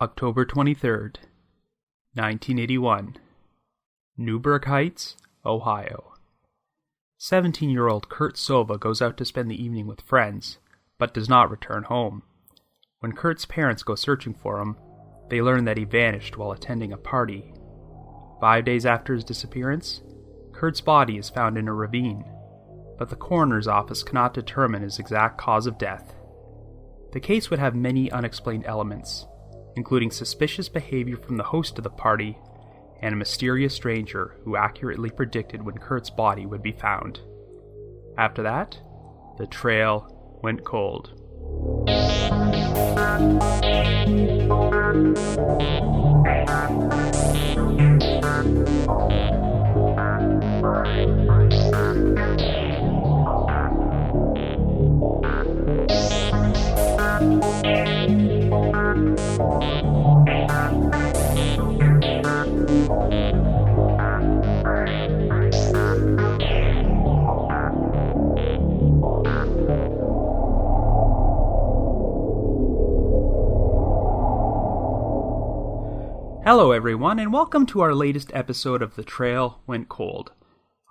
October 23rd, 1981, Newburgh Heights, Ohio. 17-year-old Kurt Sova goes out to spend the evening with friends, but does not return home. When Kurt's parents go searching for him, they learn that he vanished while attending a party. 5 days after his disappearance, Kurt's body is found in a ravine, but the coroner's office cannot determine his exact cause of death. The case would have many unexplained elements, including suspicious behavior from the host of the party and a mysterious stranger who accurately predicted when Kurt's body would be found. After that, the trail went cold. Hello everyone, and welcome to our latest episode of The Trail Went Cold.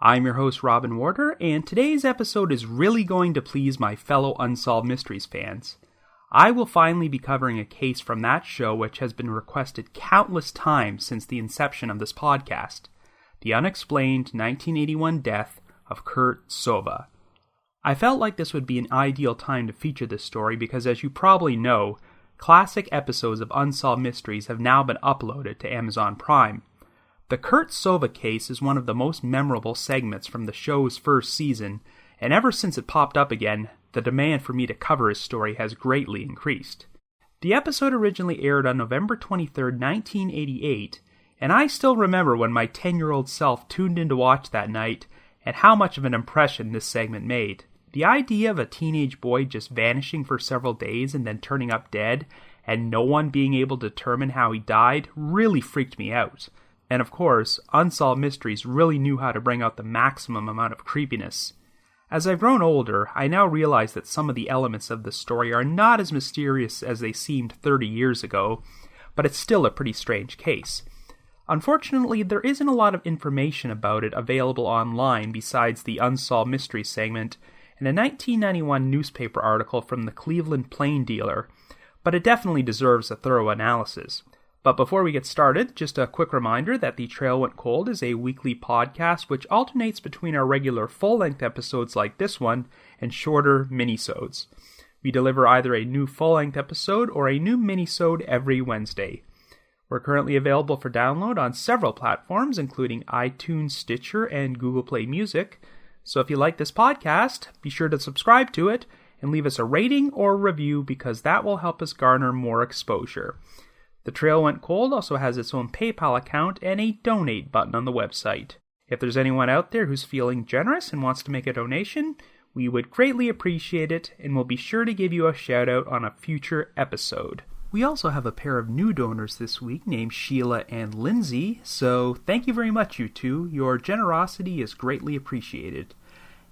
I'm your host Robin Warder, and today's episode is really going to please my fellow Unsolved Mysteries fans. I will finally be covering a case from that show which has been requested countless times since the inception of this podcast: the unexplained 1981 death of Kurt Sova. I felt like this would be an ideal time to feature this story because, as you probably know, classic episodes of Unsolved Mysteries have now been uploaded to Amazon Prime. The Kurt Sova case is one of the most memorable segments from the show's first season, and ever since it popped up again, the demand for me to cover his story has greatly increased. The episode originally aired on November 23, 1988, and I still remember when my 10-year-old self tuned in to watch that night and how much of an impression this segment made. The idea of a teenage boy just vanishing for several days and then turning up dead, and no one being able to determine how he died, really freaked me out. And of course, Unsolved Mysteries really knew how to bring out the maximum amount of creepiness. As I've grown older, I now realize that some of the elements of the story are not as mysterious as they seemed 30 years ago, but it's still a pretty strange case. Unfortunately, there isn't a lot of information about it available online besides the Unsolved Mysteries segment and a 1991 newspaper article from the Cleveland Plain Dealer, but it definitely deserves a thorough analysis. But before we get started, just a quick reminder that The Trail Went Cold is a weekly podcast which alternates between our regular full-length episodes like this one and shorter minisodes. We deliver either a new full-length episode or a new minisode every Wednesday. We're currently available for download on several platforms, including iTunes, Stitcher, and Google Play Music. So if you like this podcast, be sure to subscribe to it and leave us a rating or review because that will help us garner more exposure. The Trail Went Cold also has its own PayPal account and a donate button on the website. If there's anyone out there who's feeling generous and wants to make a donation, we would greatly appreciate it, and we'll be sure to give you a shout out on a future episode. We also have a pair of new donors this week named Sheila and Lindsay, so thank you very much, you two. Your generosity is greatly appreciated.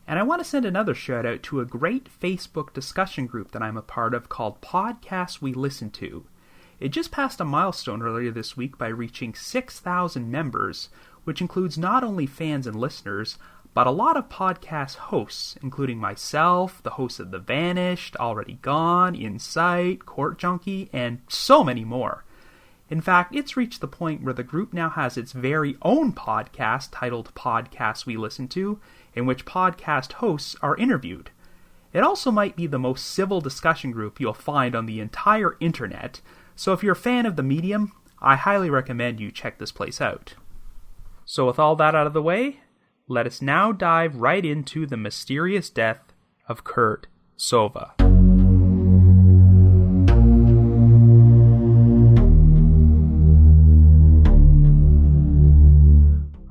And I want to send another shout out to a great Facebook discussion group that I'm a part of called Podcasts We Listen To. It just passed a milestone earlier this week by reaching 6,000 members, which includes not only fans and listeners, but a lot of podcast hosts, including myself, the hosts of The Vanished, Already Gone, Insight, Court Junkie, and so many more. In fact, it's reached the point where the group now has its very own podcast titled Podcasts We Listen To, in which podcast hosts are interviewed. It also might be the most civil discussion group you'll find on the entire internet, so if you're a fan of the medium, I highly recommend you check this place out. So with all that out of the way, let us now dive right into the mysterious death of Kurt Sova.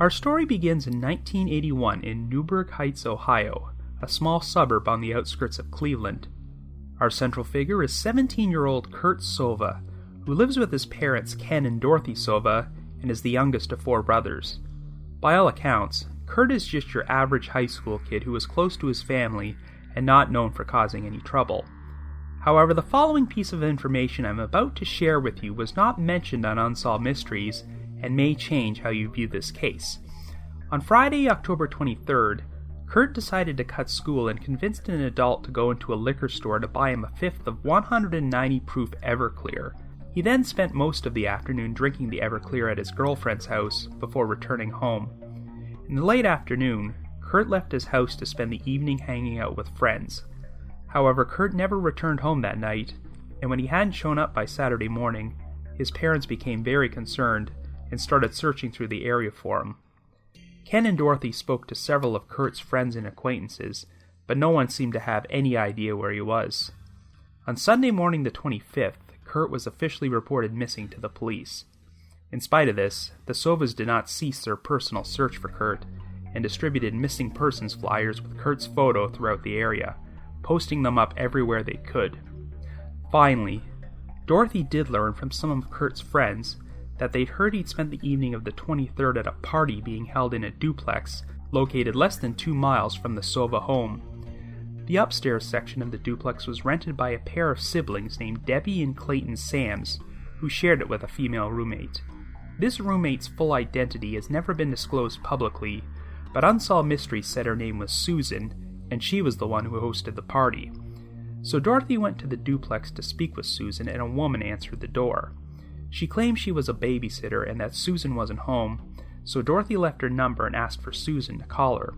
Our story begins in 1981 in Newburgh Heights, Ohio, a small suburb on the outskirts of Cleveland. Our central figure is 17-year-old Kurt Sova, who lives with his parents Ken and Dorothy Sova and is the youngest of 4 brothers. By all accounts, Kurt is just your average high school kid who is close to his family and not known for causing any trouble. However, the following piece of information I'm about to share with you was not mentioned on Unsolved Mysteries and may change how you view this case. On Friday, October 23rd, Kurt decided to cut school and convinced an adult to go into a liquor store to buy him a fifth of 190 proof Everclear. He then spent most of the afternoon drinking the Everclear at his girlfriend's house before returning home. In the late afternoon, Kurt left his house to spend the evening hanging out with friends. However, Kurt never returned home that night, and when he hadn't shown up by Saturday morning, his parents became very concerned and started searching through the area for him. Ken and Dorothy spoke to several of Kurt's friends and acquaintances, but no one seemed to have any idea where he was. On Sunday morning the 25th, Kurt was officially reported missing to the police. In spite of this, the Sovas did not cease their personal search for Kurt and distributed missing persons flyers with Kurt's photo throughout the area, posting them up everywhere they could. Finally, Dorothy did learn from some of Kurt's friends that they'd heard he'd spent the evening of the 23rd at a party being held in a duplex located less than 2 miles from the Sova home. The upstairs section of the duplex was rented by a pair of siblings named Debbie and Clayton Sams, who shared it with a female roommate. This roommate's full identity has never been disclosed publicly, but Unsolved Mysteries said her name was Susan, and she was the one who hosted the party. So Dorothy went to the duplex to speak with Susan, and a woman answered the door. She claimed she was a babysitter and that Susan wasn't home, so Dorothy left her number and asked for Susan to call her.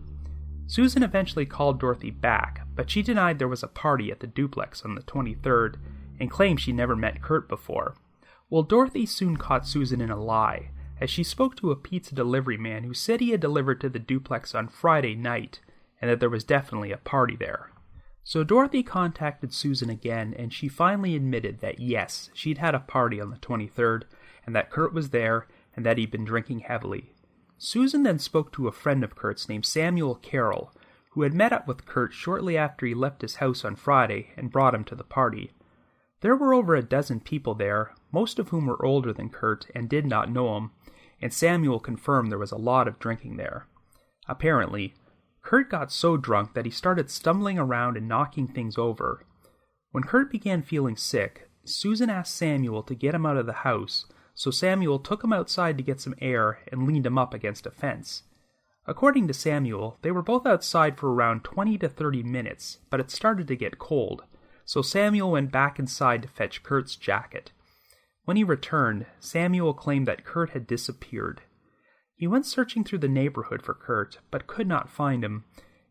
Susan eventually called Dorothy back, but she denied there was a party at the duplex on the 23rd and claimed she never met Kurt before. Well, Dorothy soon caught Susan in a lie, as she spoke to a pizza delivery man who said he had delivered to the duplex on Friday night, and that there was definitely a party there. So Dorothy contacted Susan again, and she finally admitted that yes, she'd had a party on the 23rd, and that Kurt was there, and that he'd been drinking heavily. Susan then spoke to a friend of Kurt's named Samuel Carroll, who had met up with Kurt shortly after he left his house on Friday and brought him to the party. There were over a dozen people there, most of whom were older than Kurt and did not know him, and Samuel confirmed there was a lot of drinking there. Apparently, Kurt got so drunk that he started stumbling around and knocking things over. When Kurt began feeling sick, Susan asked Samuel to get him out of the house, so Samuel took him outside to get some air and leaned him up against a fence. According to Samuel, they were both outside for around 20 to 30 minutes, but it started to get cold, so Samuel went back inside to fetch Kurt's jacket. When he returned, Samuel claimed that Kurt had disappeared. He went searching through the neighborhood for Kurt, but could not find him,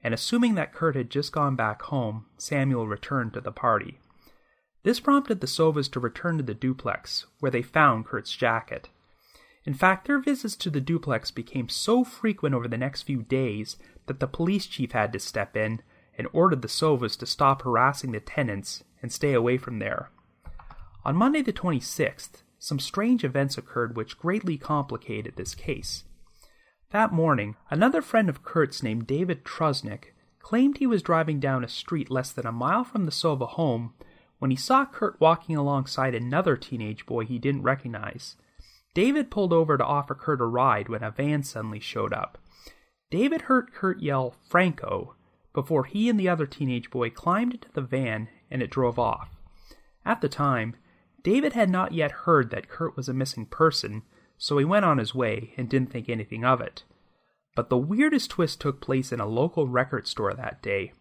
and assuming that Kurt had just gone back home, Samuel returned to the party. This prompted the Sovas to return to the duplex, where they found Kurt's jacket. In fact, their visits to the duplex became so frequent over the next few days that the police chief had to step in and ordered the Sovas to stop harassing the tenants and stay away from there. On Monday the 26th, some strange events occurred which greatly complicated this case. That morning, another friend of Kurt's named David Trusnick claimed he was driving down a street less than a mile from the Sova home when he saw Kurt walking alongside another teenage boy he didn't recognize. David pulled over to offer Kurt a ride when a van suddenly showed up. David heard Kurt yell, "Franco," before he and the other teenage boy climbed into the van and it drove off. At the time, David had not yet heard that Kurt was a missing person, so he went on his way and didn't think anything of it. But the weirdest twist took place in a local record store that day.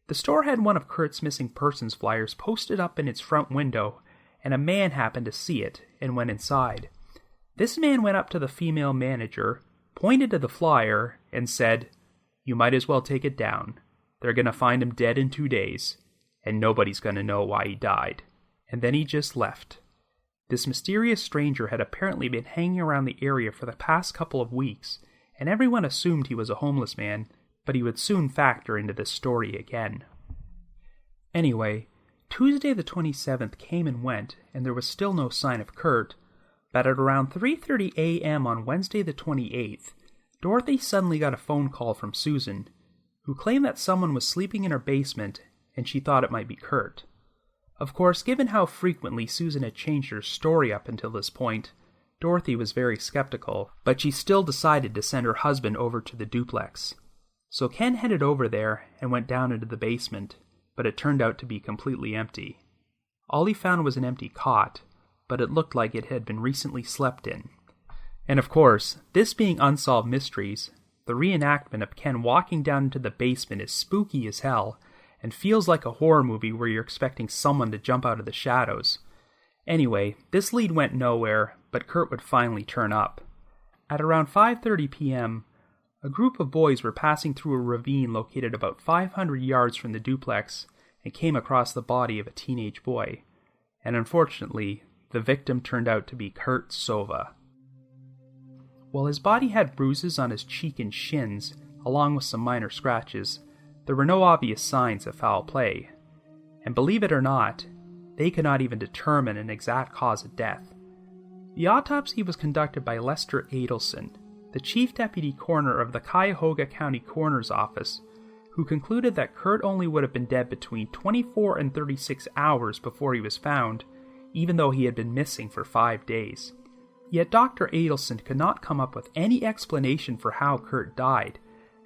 The store had one of Kurt's missing persons flyers posted up in its front window, and a man happened to see it and went inside. This man went up to the female manager, pointed to the flyer, and said, "You might as well take it down. They're going to find him dead in 2 days, and nobody's going to know why he died." And then he just left. This mysterious stranger had apparently been hanging around the area for the past couple of weeks, and everyone assumed he was a homeless man, but he would soon factor into this story again. Anyway, Tuesday the 27th came and went, and there was still no sign of Kurt, but at around 3:30 a.m. on Wednesday the 28th, Dorothy suddenly got a phone call from Susan, who claimed that someone was sleeping in her basement, and she thought it might be Kurt. Of course, given how frequently Susan had changed her story up until this point, Dorothy was very skeptical, but she still decided to send her husband over to the duplex. So Ken headed over there and went down into the basement, but it turned out to be completely empty. All he found was an empty cot, but it looked like it had been recently slept in. And of course, this being Unsolved Mysteries, the reenactment of Ken walking down into the basement is spooky as hell, and feels like a horror movie where you're expecting someone to jump out of the shadows. Anyway, this lead went nowhere, but Kurt would finally turn up. At around 5:30 p.m., a group of boys were passing through a ravine located about 500 yards from the duplex and came across the body of a teenage boy. And unfortunately, the victim turned out to be Kurt Sova. While his body had bruises on his cheek and shins, along with some minor scratches, there were no obvious signs of foul play. And believe it or not, they could not even determine an exact cause of death. The autopsy was conducted by Lester Adelson, the chief deputy coroner of the Cuyahoga County Coroner's Office, who concluded that Kurt only would have been dead between 24 and 36 hours before he was found, even though he had been missing for 5 days. Yet Dr. Adelson could not come up with any explanation for how Kurt died,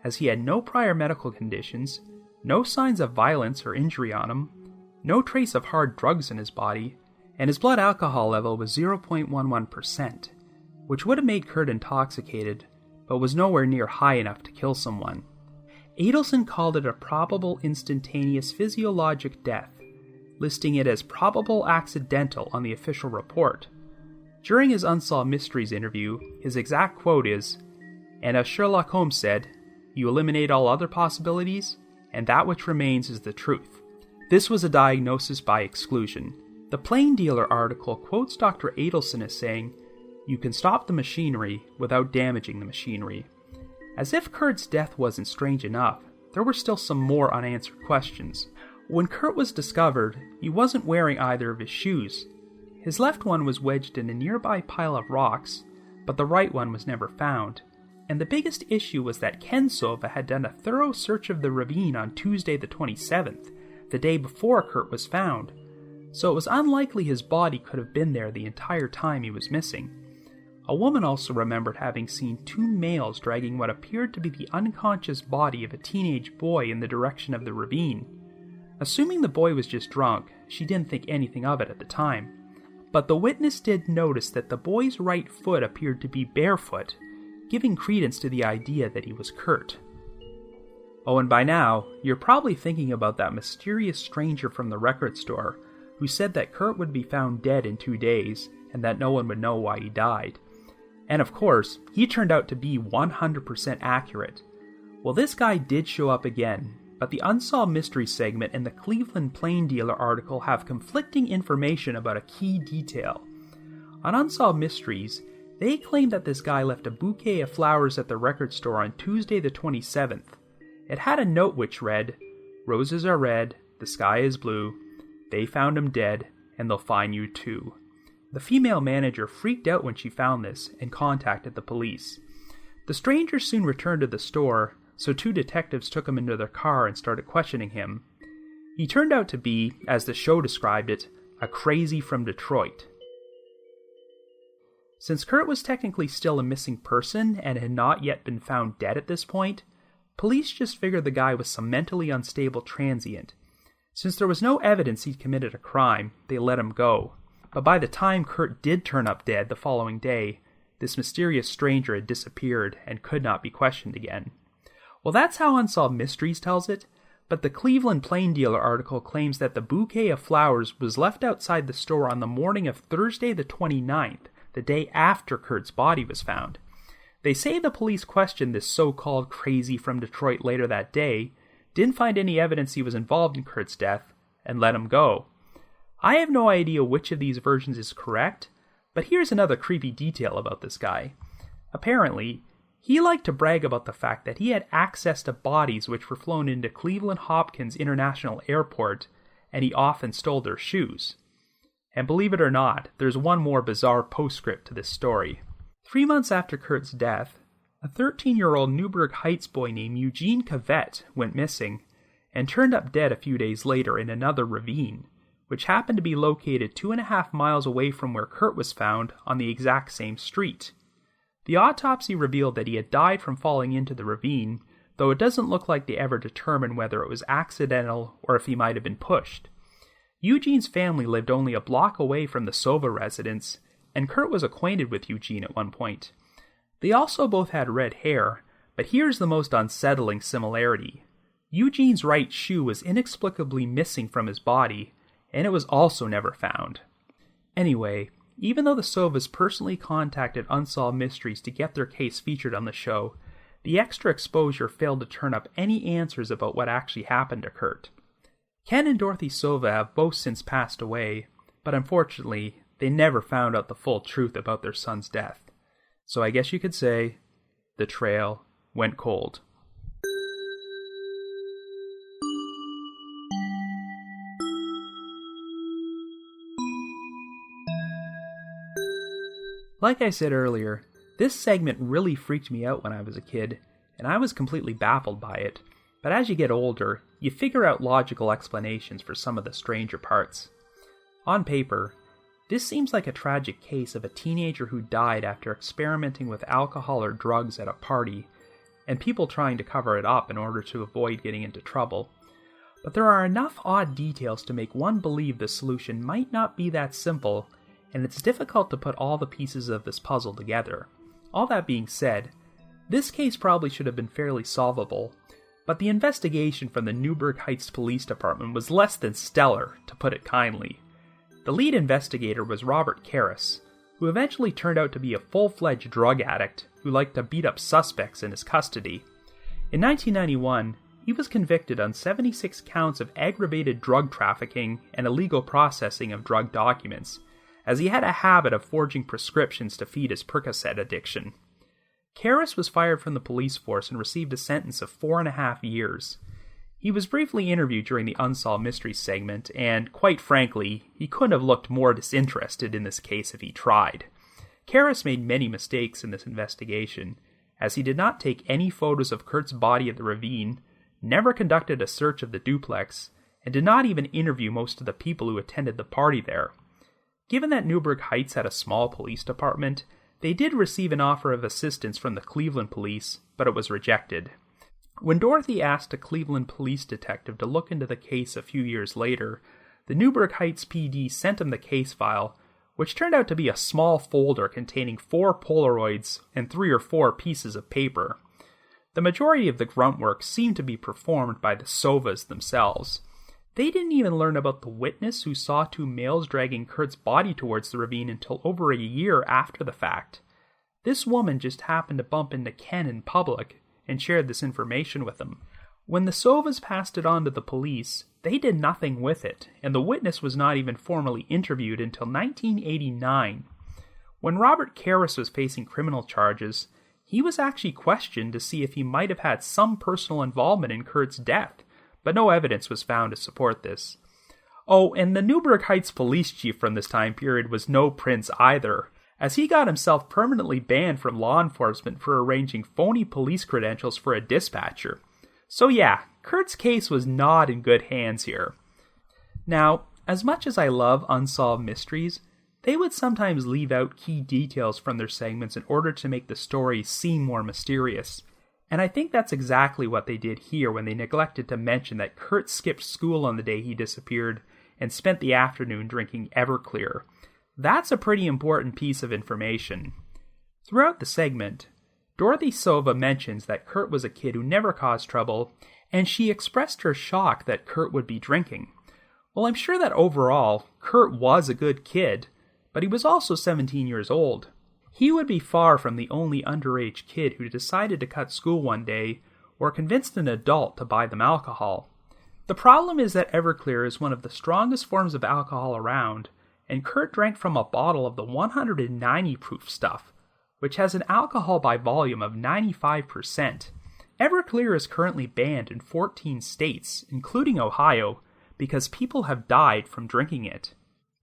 as he had no prior medical conditions, no signs of violence or injury on him, no trace of hard drugs in his body, and his blood alcohol level was 0.11%, which would have made Kurt intoxicated, but was nowhere near high enough to kill someone. Adelson called it a probable instantaneous physiologic death, listing it as probable accidental on the official report. During his Unsolved Mysteries interview, his exact quote is, "And as Sherlock Holmes said, you eliminate all other possibilities, and that which remains is the truth." This was a diagnosis by exclusion. The Plain Dealer article quotes Dr. Adelson as saying, "You can stop the machinery without damaging the machinery." As if Kurt's death wasn't strange enough, there were still some more unanswered questions. When Kurt was discovered, he wasn't wearing either of his shoes. His left one was wedged in a nearby pile of rocks, but the right one was never found. And the biggest issue was that Ken Sova had done a thorough search of the ravine on Tuesday the 27th, the day before Kurt was found, so it was unlikely his body could have been there the entire time he was missing. A woman also remembered having seen 2 males dragging what appeared to be the unconscious body of a teenage boy in the direction of the ravine. Assuming the boy was just drunk, she didn't think anything of it at the time. But the witness did notice that the boy's right foot appeared to be barefoot, giving credence to the idea that he was Kurt. Oh, and by now, you're probably thinking about that mysterious stranger from the record store who said that Kurt would be found dead in 2 days and that no one would know why he died. And of course, he turned out to be 100% accurate. Well, this guy did show up again, but the Unsolved Mysteries segment and the Cleveland Plain Dealer article have conflicting information about a key detail. On Unsolved Mysteries, they claim that this guy left a bouquet of flowers at the record store on Tuesday the 27th. It had a note which read, "Roses are red, the sky is blue, they found him dead, and they'll find you too." The female manager freaked out when she found this and contacted the police. The stranger soon returned to the store, so 2 detectives took him into their car and started questioning him. He turned out to be, as the show described it, a crazy from Detroit. Since Kurt was technically still a missing person and had not yet been found dead at this point, police just figured the guy was some mentally unstable transient. Since there was no evidence he'd committed a crime, they let him go. But by the time Kurt did turn up dead the following day, this mysterious stranger had disappeared and could not be questioned again. Well, that's how Unsolved Mysteries tells it, but the Cleveland Plain Dealer article claims that the bouquet of flowers was left outside the store on the morning of Thursday the 29th, the day after Kurt's body was found. They say the police questioned this so-called crazy from Detroit later that day, didn't find any evidence he was involved in Kurt's death, and let him go. I have no idea which of these versions is correct, but here's another creepy detail about this guy. Apparently, he liked to brag about the fact that he had access to bodies which were flown into Cleveland Hopkins International Airport, and he often stole their shoes. And believe it or not, there's one more bizarre postscript to this story. 3 months after Kurt's death, a 13-year-old Newburgh Heights boy named Eugene Cavett went missing, and turned up dead a few days later in another ravine, which happened to be located 2.5 miles away from where Kurt was found on the exact same street. The autopsy revealed that he had died from falling into the ravine, though it doesn't look like they ever determined whether it was accidental or if he might have been pushed. Eugene's family lived only a block away from the Sova residence, and Kurt was acquainted with Eugene at one point. They also both had red hair, but here's the most unsettling similarity. Eugene's right shoe was inexplicably missing from his body, and it was also never found. Anyway, even though the Sovas personally contacted Unsolved Mysteries to get their case featured on the show, the extra exposure failed to turn up any answers about what actually happened to Kurt. Ken and Dorothy Sova have both since passed away, but unfortunately, they never found out the full truth about their son's death. So I guess you could say, the trail went cold. Like I said earlier, this segment really freaked me out when I was a kid, and I was completely baffled by it. But as you get older, you figure out logical explanations for some of the stranger parts. On paper, this seems like a tragic case of a teenager who died after experimenting with alcohol or drugs at a party, and people trying to cover it up in order to avoid getting into trouble. But there are enough odd details to make one believe the solution might not be that simple, and it's difficult to put all the pieces of this puzzle together. All that being said, this case probably should have been fairly solvable, but the investigation from the Newburgh Heights Police Department was less than stellar, to put it kindly. The lead investigator was Robert Karras, who eventually turned out to be a full-fledged drug addict who liked to beat up suspects in his custody. In 1991, he was convicted on 76 counts of aggravated drug trafficking and illegal processing of drug documents, as he had a habit of forging prescriptions to feed his Percocet addiction. Karras was fired from the police force and received a sentence of 4.5 years. He was briefly interviewed during the Unsolved Mysteries segment, and quite frankly, he couldn't have looked more disinterested in this case if he tried. Karras made many mistakes in this investigation, as he did not take any photos of Kurt's body at the ravine, never conducted a search of the duplex, and did not even interview most of the people who attended the party there. Given that Newburgh Heights had a small police department, they did receive an offer of assistance from the Cleveland police, but it was rejected. When Dorothy asked a Cleveland police detective to look into the case a few years later, the Newburgh Heights PD sent him the case file, which turned out to be a small folder containing 4 Polaroids and 3 or 4 pieces of paper. The majority of the grunt work seemed to be performed by the Sovas themselves. They didn't even learn about the witness who saw 2 males dragging Kurt's body towards the ravine until over a year after the fact. This woman just happened to bump into Ken in public and shared this information with him. When the Sovas passed it on to the police, they did nothing with it, and the witness was not even formally interviewed until 1989. When Robert Karras was facing criminal charges, he was actually questioned to see if he might have had some personal involvement in Kurt's death, but no evidence was found to support this. Oh, and the Newburgh Heights police chief from this time period was no prince either, as he got himself permanently banned from law enforcement for arranging phony police credentials for a dispatcher. So yeah, Kurt's case was not in good hands here. Now, as much as I love Unsolved Mysteries, they would sometimes leave out key details from their segments in order to make the story seem more mysterious. And I think that's exactly what they did here when they neglected to mention that Kurt skipped school on the day he disappeared and spent the afternoon drinking Everclear. That's a pretty important piece of information. Throughout the segment, Dorothy Sova mentions that Kurt was a kid who never caused trouble, and she expressed her shock that Kurt would be drinking. Well, I'm sure that overall, Kurt was a good kid, but he was also 17 years old. He would be far from the only underage kid who decided to cut school one day or convinced an adult to buy them alcohol. The problem is that Everclear is one of the strongest forms of alcohol around, and Kurt drank from a bottle of the 190 proof stuff, which has an alcohol by volume of 95%. Everclear is currently banned in 14 states, including Ohio, because people have died from drinking it.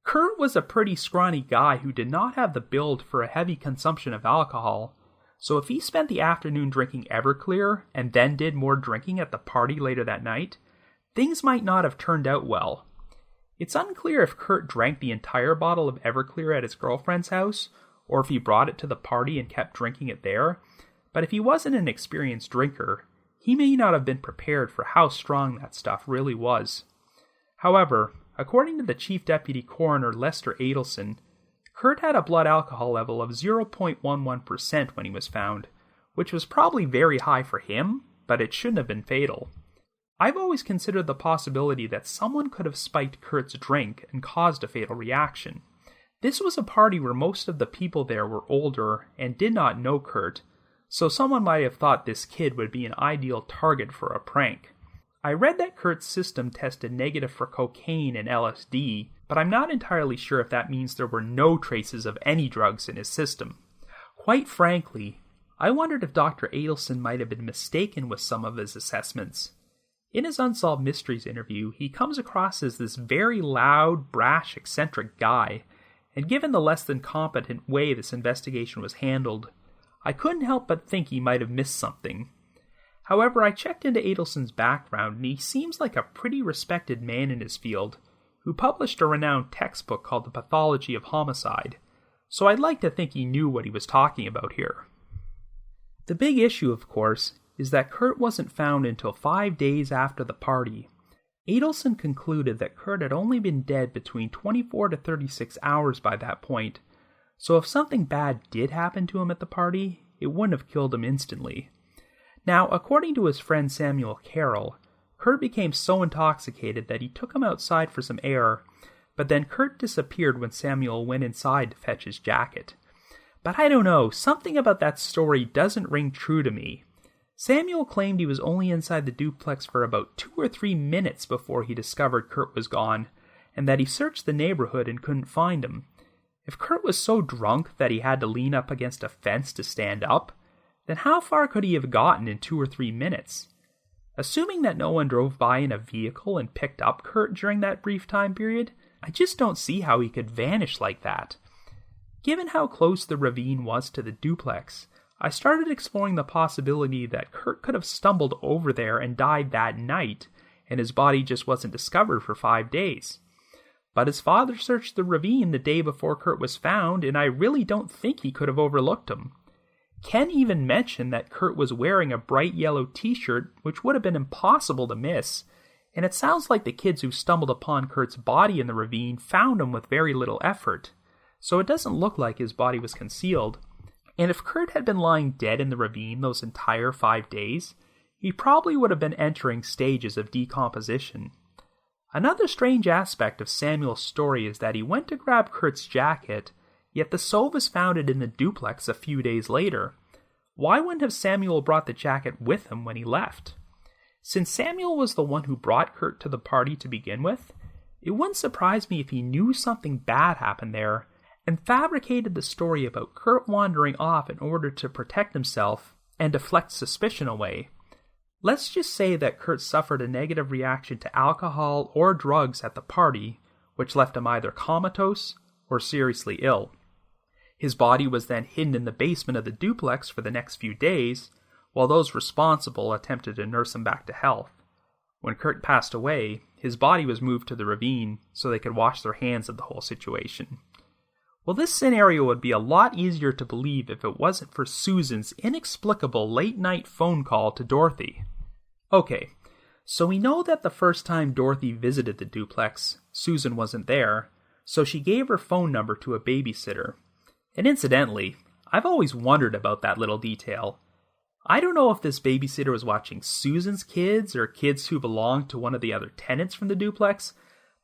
Kurt was a pretty scrawny guy who did not have the build for a heavy consumption of alcohol, so if he spent the afternoon drinking Everclear and then did more drinking at the party later that night, things might not have turned out well. It's unclear if Kurt drank the entire bottle of Everclear at his girlfriend's house, or if he brought it to the party and kept drinking it there, but if he wasn't an experienced drinker, he may not have been prepared for how strong that stuff really was. However, according to the Chief Deputy Coroner Lester Adelson, Kurt had a blood alcohol level of 0.11% when he was found, which was probably very high for him, but it shouldn't have been fatal. I've always considered the possibility that someone could have spiked Kurt's drink and caused a fatal reaction. This was a party where most of the people there were older and did not know Kurt, so someone might have thought this kid would be an ideal target for a prank. I read that Kurt's system tested negative for cocaine and LSD, but I'm not entirely sure if that means there were no traces of any drugs in his system. Quite frankly, I wondered if Dr. Adelson might have been mistaken with some of his assessments. In his Unsolved Mysteries interview, he comes across as this very loud, brash, eccentric guy, and given the less than competent way this investigation was handled, I couldn't help but think he might have missed something. However, I checked into Adelson's background, and he seems like a pretty respected man in his field, who published a renowned textbook called The Pathology of Homicide, so I'd like to think he knew what he was talking about here. The big issue, of course, is that Kurt wasn't found until 5 days after the party. Adelson concluded that Kurt had only been dead between 24 to 36 hours by that point, so if something bad did happen to him at the party, it wouldn't have killed him instantly. Now, according to his friend Samuel Carroll, Kurt became so intoxicated that he took him outside for some air, but then Kurt disappeared when Samuel went inside to fetch his jacket. But I don't know, something about that story doesn't ring true to me. Samuel claimed he was only inside the duplex for about 2 or 3 minutes before he discovered Kurt was gone, and that he searched the neighborhood and couldn't find him. If Kurt was so drunk that he had to lean up against a fence to stand up, then how far could he have gotten in 2 or 3 minutes? Assuming that no one drove by in a vehicle and picked up Kurt during that brief time period, I just don't see how he could vanish like that. Given how close the ravine was to the duplex, I started exploring the possibility that Kurt could have stumbled over there and died that night, and his body just wasn't discovered for 5 days. But his father searched the ravine the day before Kurt was found, and I really don't think he could have overlooked him. Ken even mentioned that Kurt was wearing a bright yellow t-shirt, which would have been impossible to miss, and it sounds like the kids who stumbled upon Kurt's body in the ravine found him with very little effort, so it doesn't look like his body was concealed. And if Kurt had been lying dead in the ravine those entire 5 days, he probably would have been entering stages of decomposition. Another strange aspect of Samuel's story is that he went to grab Kurt's jacket, yet the Sovas found it in the duplex a few days later. Why wouldn't have Samuel brought the jacket with him when he left? Since Samuel was the one who brought Kurt to the party to begin with, it wouldn't surprise me if he knew something bad happened there and fabricated the story about Kurt wandering off in order to protect himself and deflect suspicion away. Let's just say that Kurt suffered a negative reaction to alcohol or drugs at the party, which left him either comatose or seriously ill. His body was then hidden in the basement of the duplex for the next few days, while those responsible attempted to nurse him back to health. When Kurt passed away, his body was moved to the ravine so they could wash their hands of the whole situation. Well, this scenario would be a lot easier to believe if it wasn't for Susan's inexplicable late-night phone call to Dorothy. Okay, so we know that the first time Dorothy visited the duplex, Susan wasn't there, so she gave her phone number to a babysitter. And incidentally, I've always wondered about that little detail. I don't know if this babysitter was watching Susan's kids or kids who belonged to one of the other tenants from the duplex,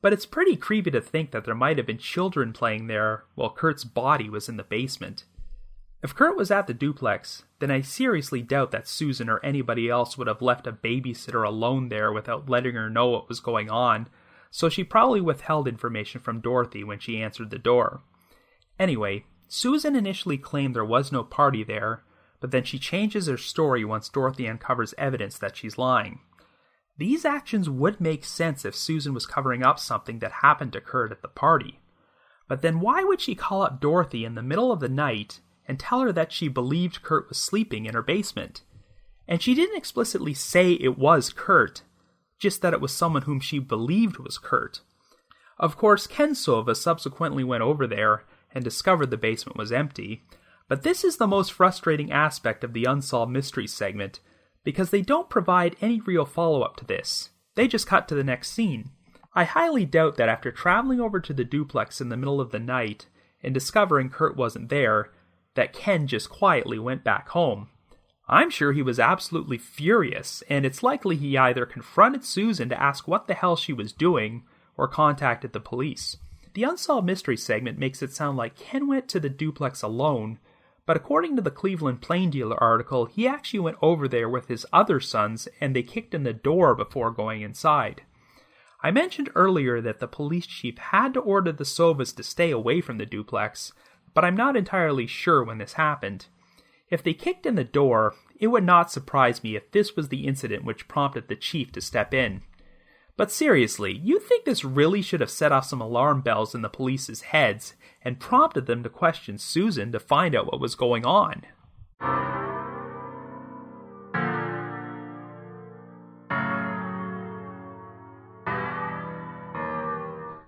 but it's pretty creepy to think that there might have been children playing there while Kurt's body was in the basement. If Kurt was at the duplex, then I seriously doubt that Susan or anybody else would have left a babysitter alone there without letting her know what was going on, so she probably withheld information from Dorothy when she answered the door. Anyway, Susan initially claimed there was no party there, but then she changes her story once Dorothy uncovers evidence that she's lying. These actions would make sense if Susan was covering up something that happened to Kurt at the party. But then why would she call up Dorothy in the middle of the night and tell her that she believed Kurt was sleeping in her basement? And she didn't explicitly say it was Kurt, just that it was someone whom she believed was Kurt. Of course, Ken Sova subsequently went over there and discovered the basement was empty, but this is the most frustrating aspect of the Unsolved Mysteries segment, because they don't provide any real follow-up to this. They just cut to the next scene. I highly doubt that after traveling over to the duplex in the middle of the night and discovering Kurt wasn't there, that Ken just quietly went back home. I'm sure he was absolutely furious, and it's likely he either confronted Susan to ask what the hell she was doing, or contacted the police. The Unsolved Mystery segment makes it sound like Ken went to the duplex alone, but according to the Cleveland Plain Dealer article, he actually went over there with his other sons, and they kicked in the door before going inside. I mentioned earlier that the police chief had to order the Sovas to stay away from the duplex, but I'm not entirely sure when this happened. If they kicked in the door, it would not surprise me if this was the incident which prompted the chief to step in. But seriously, you think this really should have set off some alarm bells in the police's heads and prompted them to question Susan to find out what was going on?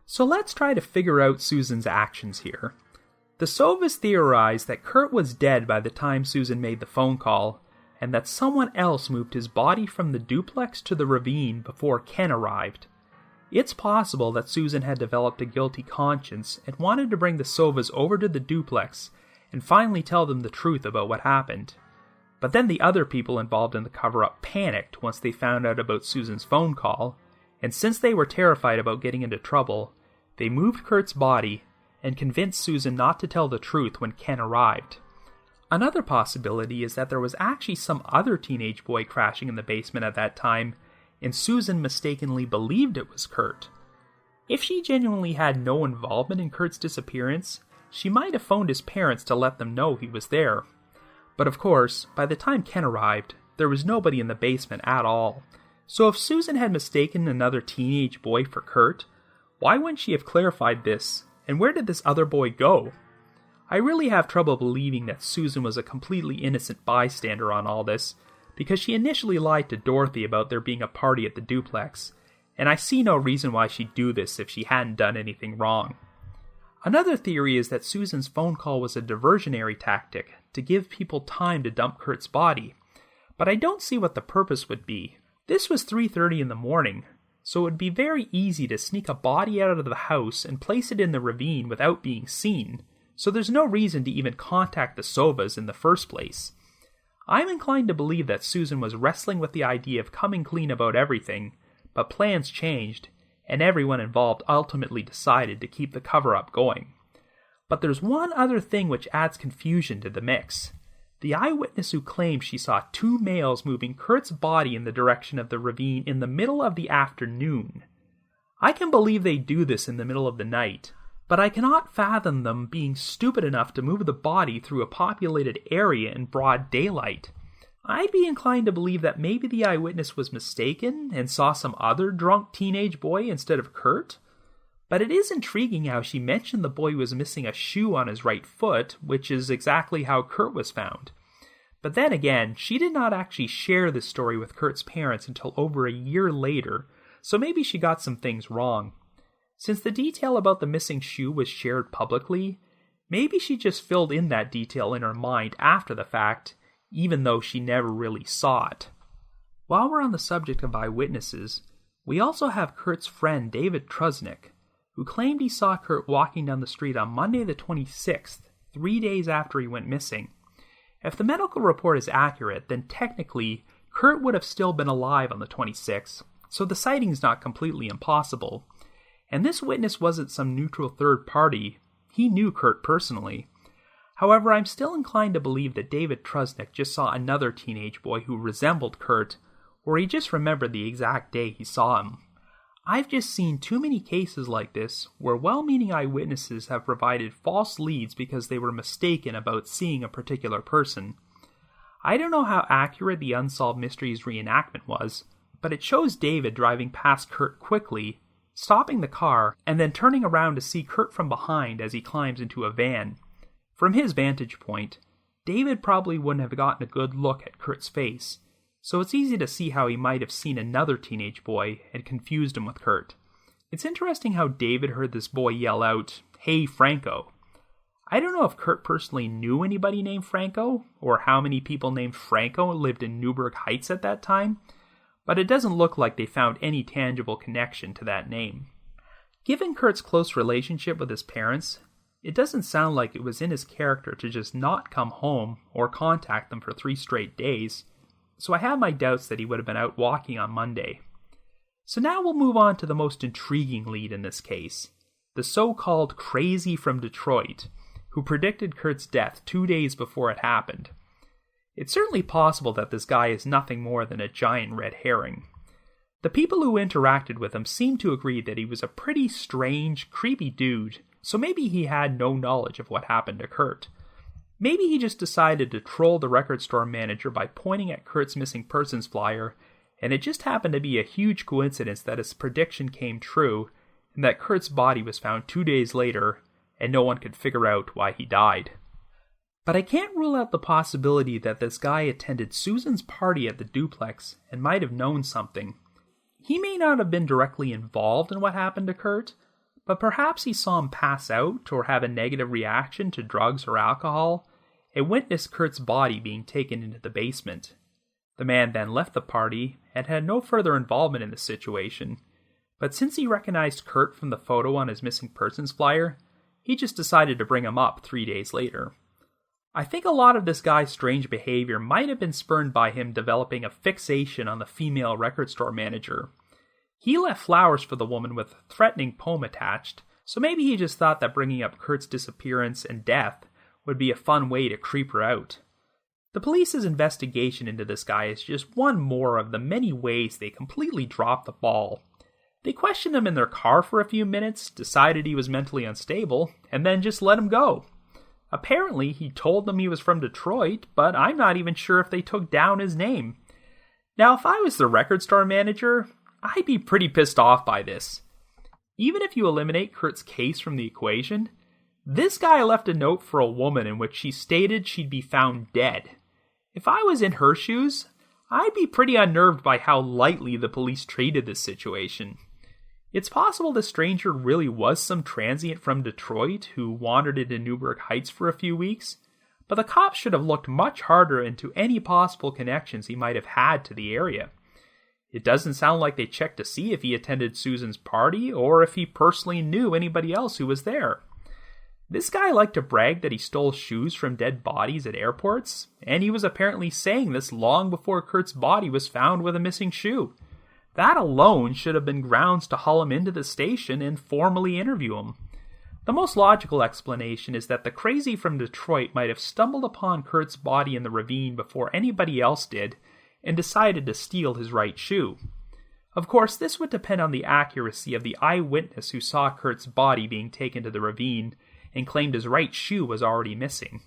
So let's try to figure out Susan's actions here. The Sovas theorized that Kurt was dead by the time Susan made the phone call, and that someone else moved his body from the duplex to the ravine before Ken arrived. It's possible that Susan had developed a guilty conscience and wanted to bring the Sovas over to the duplex and finally tell them the truth about what happened. But then the other people involved in the cover-up panicked once they found out about Susan's phone call, and since they were terrified about getting into trouble, they moved Kurt's body and convinced Susan not to tell the truth when Ken arrived. Another possibility is that there was actually some other teenage boy crashing in the basement at that time, and Susan mistakenly believed it was Kurt. If she genuinely had no involvement in Kurt's disappearance, she might have phoned his parents to let them know he was there. But of course, by the time Ken arrived, there was nobody in the basement at all. So if Susan had mistaken another teenage boy for Kurt, why wouldn't she have clarified this? And where did this other boy go? I really have trouble believing that Susan was a completely innocent bystander on all this, because she initially lied to Dorothy about there being a party at the duplex, and I see no reason why she'd do this if she hadn't done anything wrong. Another theory is that Susan's phone call was a diversionary tactic to give people time to dump Kurt's body, but I don't see what the purpose would be. This was 3:30 in the morning, so it would be very easy to sneak a body out of the house and place it in the ravine without being seen, so there's no reason to even contact the Sovas in the first place. I'm inclined to believe that Susan was wrestling with the idea of coming clean about everything, but plans changed, and everyone involved ultimately decided to keep the cover-up going. But there's one other thing which adds confusion to the mix. The eyewitness who claimed she saw two males moving Kurt's body in the direction of the ravine in the middle of the afternoon. I can believe they do this in the middle of the night, but I cannot fathom them being stupid enough to move the body through a populated area in broad daylight. I'd be inclined to believe that maybe the eyewitness was mistaken and saw some other drunk teenage boy instead of Kurt. But it is intriguing how she mentioned the boy was missing a shoe on his right foot, which is exactly how Kurt was found. But then again, she did not actually share this story with Kurt's parents until over a year later, so maybe she got some things wrong. Since the detail about the missing shoe was shared publicly, maybe she just filled in that detail in her mind after the fact, even though she never really saw it. While we're on the subject of eyewitnesses, we also have Kurt's friend David Trusnick, who claimed he saw Kurt walking down the street on Monday the 26th, 3 days after he went missing. If the medical report is accurate, then technically, Kurt would have still been alive on the 26th, so the sighting's not completely impossible. And this witness wasn't some neutral third party, he knew Kurt personally. However, I'm still inclined to believe that David Trusnick just saw another teenage boy who resembled Kurt, or he just remembered the exact day he saw him. I've just seen too many cases like this where well-meaning eyewitnesses have provided false leads because they were mistaken about seeing a particular person. I don't know how accurate the Unsolved Mysteries reenactment was, but it shows David driving past Kurt quickly, stopping the car, and then turning around to see Kurt from behind as he climbs into a van. From his vantage point, David probably wouldn't have gotten a good look at Kurt's face, so it's easy to see how he might have seen another teenage boy and confused him with Kurt. It's interesting how David heard this boy yell out, "Hey, Franco." I don't know if Kurt personally knew anybody named Franco, or how many people named Franco lived in Newburgh Heights at that time, but it doesn't look like they found any tangible connection to that name. Given Kurt's close relationship with his parents, it doesn't sound like it was in his character to just not come home or contact them for 3 straight days, so I have my doubts that he would have been out walking on Monday. So now we'll move on to the most intriguing lead in this case, the so-called crazy from Detroit, who predicted Kurt's death 2 days before it happened. It's certainly possible that this guy is nothing more than a giant red herring. The people who interacted with him seem to agree that he was a pretty strange, creepy dude, so maybe he had no knowledge of what happened to Kurt. Maybe he just decided to troll the record store manager by pointing at Kurt's missing persons flyer, and it just happened to be a huge coincidence that his prediction came true, and that Kurt's body was found 2 days later, and no one could figure out why he died. But I can't rule out the possibility that this guy attended Susan's party at the duplex and might have known something. He may not have been directly involved in what happened to Kurt, but perhaps he saw him pass out or have a negative reaction to drugs or alcohol and witnessed Kurt's body being taken into the basement. The man then left the party and had no further involvement in the situation, but since he recognized Kurt from the photo on his missing persons flyer, he just decided to bring him up 3 days later. I think a lot of this guy's strange behavior might have been spurred by him developing a fixation on the female record store manager. He left flowers for the woman with a threatening poem attached, so maybe he just thought that bringing up Kurt's disappearance and death would be a fun way to creep her out. The police's investigation into this guy is just one more of the many ways they completely dropped the ball. They questioned him in their car for a few minutes, decided he was mentally unstable, and then just let him go. Apparently, he told them he was from Detroit, but I'm not even sure if they took down his name. Now, if I was the record store manager, I'd be pretty pissed off by this. Even if you eliminate Kurt's case from the equation, this guy left a note for a woman in which she stated she'd be found dead. If I was in her shoes, I'd be pretty unnerved by how lightly the police treated this situation. It's possible the stranger really was some transient from Detroit who wandered into Newburgh Heights for a few weeks, but the cops should have looked much harder into any possible connections he might have had to the area. It doesn't sound like they checked to see if he attended Susan's party or if he personally knew anybody else who was there. This guy liked to brag that he stole shoes from dead bodies at airports, and he was apparently saying this long before Kurt's body was found with a missing shoe. That alone should have been grounds to haul him into the station and formally interview him. The most logical explanation is that the crazy from Detroit might have stumbled upon Kurt's body in the ravine before anybody else did and decided to steal his right shoe. Of course, this would depend on the accuracy of the eyewitness who saw Kurt's body being taken to the ravine and claimed his right shoe was already missing.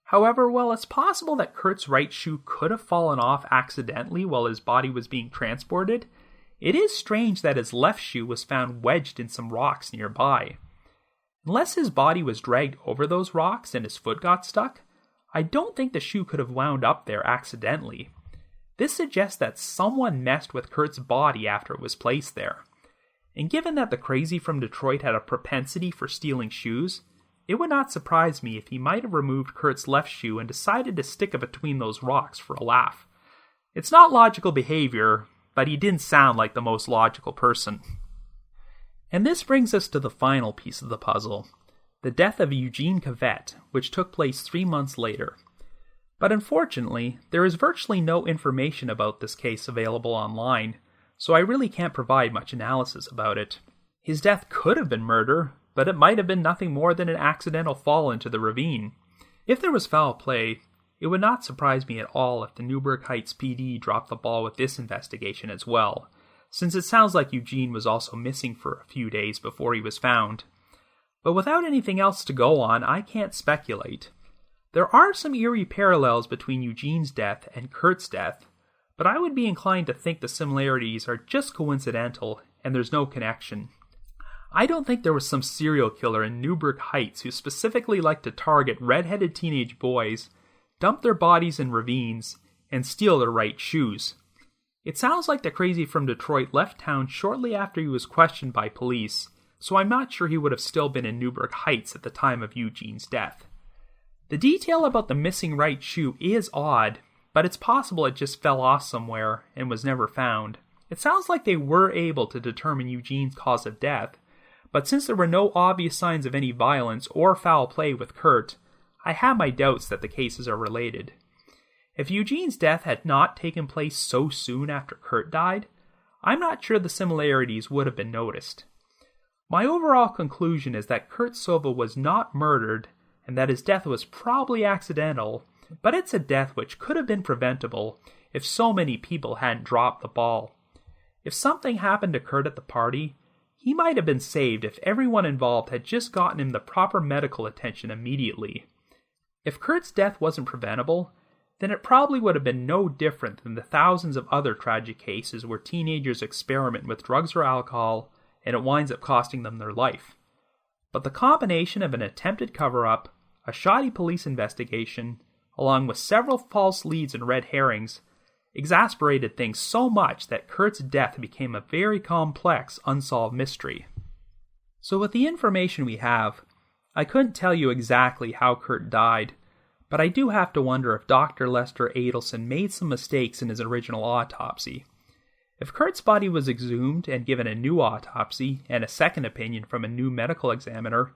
However, while it's possible that Kurt's right shoe could have fallen off accidentally while his body was being transported, it is strange that his left shoe was found wedged in some rocks nearby. Unless his body was dragged over those rocks and his foot got stuck, I don't think the shoe could have wound up there accidentally. This suggests that someone messed with Kurt's body after it was placed there. And given that the crazy from Detroit had a propensity for stealing shoes, it would not surprise me if he might have removed Kurt's left shoe and decided to stick it between those rocks for a laugh. It's not logical behavior, but he didn't sound like the most logical person. And this brings us to the final piece of the puzzle, the death of Eugene Cavett, which took place 3 months later. But unfortunately, there is virtually no information about this case available online, so I really can't provide much analysis about it. His death could have been murder, but it might have been nothing more than an accidental fall into the ravine. If there was foul play, it would not surprise me at all if the Newburgh Heights PD dropped the ball with this investigation as well, since it sounds like Eugene was also missing for a few days before he was found. But without anything else to go on, I can't speculate. There are some eerie parallels between Eugene's death and Kurt's death, but I would be inclined to think the similarities are just coincidental and there's no connection. I don't think there was some serial killer in Newburgh Heights who specifically liked to target red-headed teenage boys, dump their bodies in ravines, and steal their right shoes. It sounds like the crazy from Detroit left town shortly after he was questioned by police, so I'm not sure he would have still been in Newburgh Heights at the time of Eugene's death. The detail about the missing right shoe is odd, but it's possible it just fell off somewhere and was never found. It sounds like they were able to determine Eugene's cause of death, But since there were no obvious signs of any violence or foul play with Kurt, I have my doubts that the cases are related. If Eugene's death had not taken place so soon after Kurt died, I'm not sure the similarities would have been noticed. My overall conclusion is that Kurt Sova was not murdered and that his death was probably accidental, but it's a death which could have been preventable if so many people hadn't dropped the ball. If something happened to Kurt at the party, he might have been saved if everyone involved had just gotten him the proper medical attention immediately. If Kurt's death wasn't preventable, then it probably would have been no different than the thousands of other tragic cases where teenagers experiment with drugs or alcohol and it winds up costing them their life. But the combination of an attempted cover-up, a shoddy police investigation, along with several false leads and red herrings, exasperated things so much that Kurt's death became a very complex, unsolved mystery. So with the information we have, I couldn't tell you exactly how Kurt died, but I do have to wonder if Dr. Lester Adelson made some mistakes in his original autopsy. If Kurt's body was exhumed and given a new autopsy and a second opinion from a new medical examiner,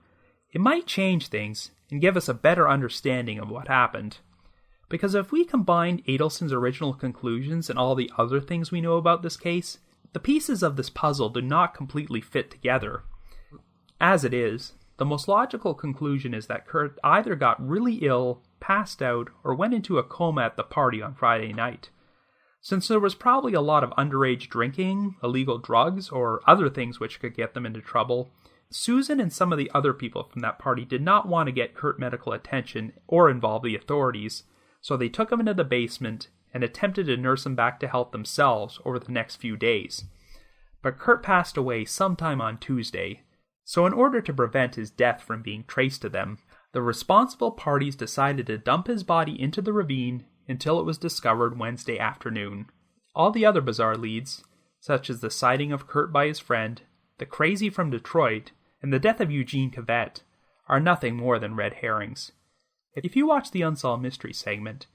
it might change things and give us a better understanding of what happened. Because if we combined Adelson's original conclusions and all the other things we know about this case, the pieces of this puzzle do not completely fit together. As it is, the most logical conclusion is that Kurt either got really ill, passed out, or went into a coma at the party on Friday night. Since there was probably a lot of underage drinking, illegal drugs, or other things which could get them into trouble, Susan and some of the other people from that party did not want to get Kurt medical attention or involve the authorities, so they took him into the basement and attempted to nurse him back to health themselves over the next few days. But Kurt passed away sometime on Tuesday, so in order to prevent his death from being traced to them, the responsible parties decided to dump his body into the ravine until it was discovered Wednesday afternoon. All the other bizarre leads, such as the sighting of Kurt by his friend, the crazy from Detroit, and the death of Eugene Cavett, are nothing more than red herrings. If you watch the Unsolved Mystery segment,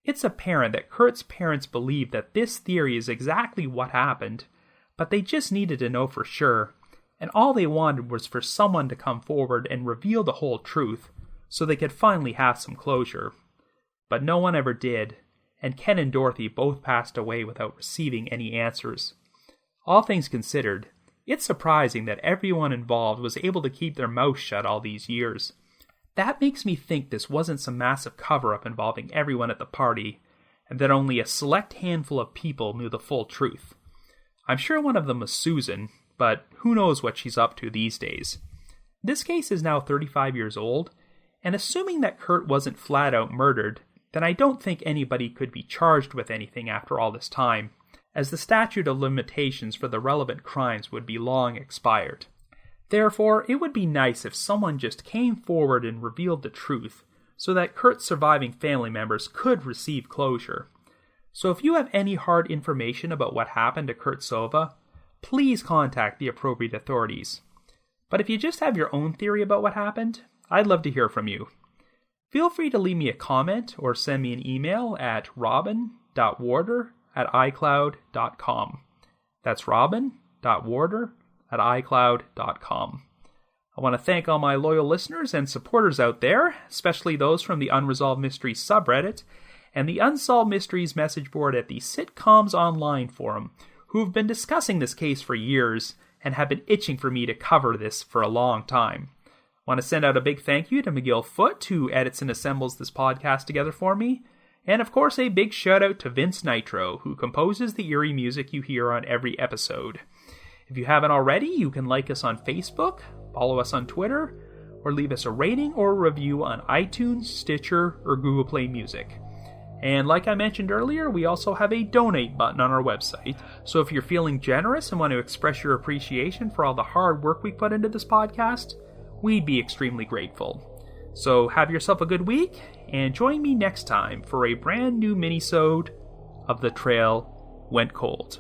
it's apparent that Kurt's parents believe that this theory is exactly what happened, but they just needed to know for sure, and all they wanted was for someone to come forward and reveal the whole truth, so they could finally have some closure. But no one ever did, and Ken and Dorothy both passed away without receiving any answers. All things considered, it's surprising that everyone involved was able to keep their mouth shut all these years. That makes me think this wasn't some massive cover-up involving everyone at the party, and that only a select handful of people knew the full truth. I'm sure one of them was Susan, but who knows what she's up to these days. This case is now 35 years old, and assuming that Kurt wasn't flat-out murdered, then I don't think anybody could be charged with anything after all this time, as the statute of limitations for the relevant crimes would be long expired. Therefore, it would be nice if someone just came forward and revealed the truth, so that Kurt's surviving family members could receive closure. So if you have any hard information about what happened to Kurt Sova, please contact the appropriate authorities. But if you just have your own theory about what happened, I'd love to hear from you. Feel free to leave me a comment or send me an email at robin.warder@icloud.com. That's robin.warder@icloud.com. I want to thank all my loyal listeners and supporters out there, especially those from the Unresolved Mysteries subreddit and the Unsolved Mysteries message board at the Sitcoms Online forum, who have been discussing this case for years and have been itching for me to cover this for a long time. I want to send out a big thank you to McGill Foote, who edits and assembles this podcast together for me, and of course a big shout out to Vince Nitro, who composes the eerie music you hear on every episode. If you haven't already, you can like us on Facebook, follow us on Twitter, or leave us a rating or a review on iTunes, Stitcher, or Google Play Music. And like I mentioned earlier, we also have a donate button on our website, so if you're feeling generous and want to express your appreciation for all the hard work we put into this podcast, we'd be extremely grateful. So have yourself a good week, and join me next time for a brand new mini-sode of The Trail Went Cold.